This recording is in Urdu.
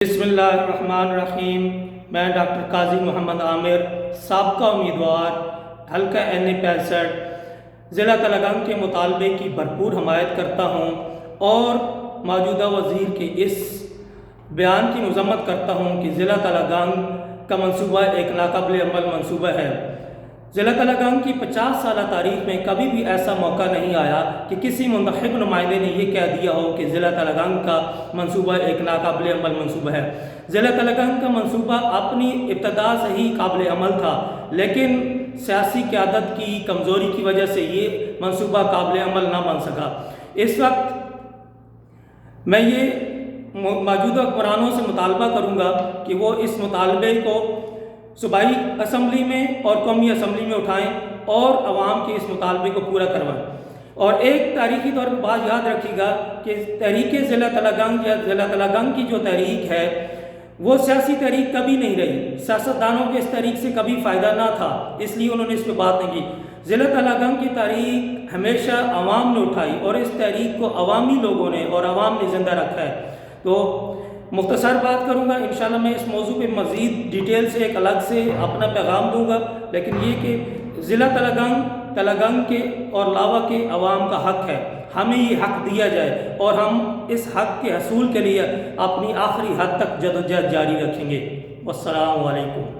بسم اللہ الرحمن الرحیم۔ میں ڈاکٹر قاضی محمد عامر، سابقہ امیدوار حلقہ N65 ضلع تلنگانہ کے مطالبے کی بھرپور حمایت کرتا ہوں اور موجودہ وزیر کے اس بیان کی مذمت کرتا ہوں کہ ضلع تلنگانہ کا منصوبہ ایک ناقابل عمل منصوبہ ہے۔ ضلع تلنگانہ کی 50 سالہ تاریخ میں کبھی بھی ایسا موقع نہیں آیا کہ کسی منتخب نمائندے نے یہ کہہ دیا ہو کہ ضلع تلنگانہ کا منصوبہ ایک ناقابل عمل منصوبہ ہے۔ ضلع تلنگانہ کا منصوبہ اپنی ابتدا سے ہی قابل عمل تھا، لیکن سیاسی قیادت کی کمزوری کی وجہ سے یہ منصوبہ قابل عمل نہ بن سکا۔ اس وقت میں یہ موجودہ حکمرانوں سے مطالبہ کروں گا کہ وہ اس مطالبے کو صوبائی اسمبلی میں اور قومی اسمبلی میں اٹھائیں اور عوام کے اس مطالبے کو پورا کروائیں۔ اور ایک تاریخی طور پر بات یاد رکھیے گا کہ تحریک ضلع تلنگانہ یا ضلع تلنگانہ کی جو تحریک ہے وہ سیاسی تحریک کبھی نہیں رہی، سیاستدانوں کے اس تحریک سے کبھی فائدہ نہ تھا، اس لیے انہوں نے اس پہ بات نہیں کی۔ ضلع تلنگانہ کی تحریک ہمیشہ عوام نے اٹھائی اور اس تحریک کو عوامی لوگوں نے اور عوام نے زندہ رکھا ہے۔ تو مختصر بات کروں گا، انشاءاللہ میں اس موضوع پہ مزید ڈیٹیل سے ایک الگ سے اپنا پیغام دوں گا، لیکن یہ کہ ضلع تلنگانہ کے اور علاوہ کے عوام کا حق ہے، ہمیں یہ حق دیا جائے اور ہم اس حق کے حصول کے لیے اپنی آخری حد تک جدوجہد جاری رکھیں گے۔ والسلام علیکم۔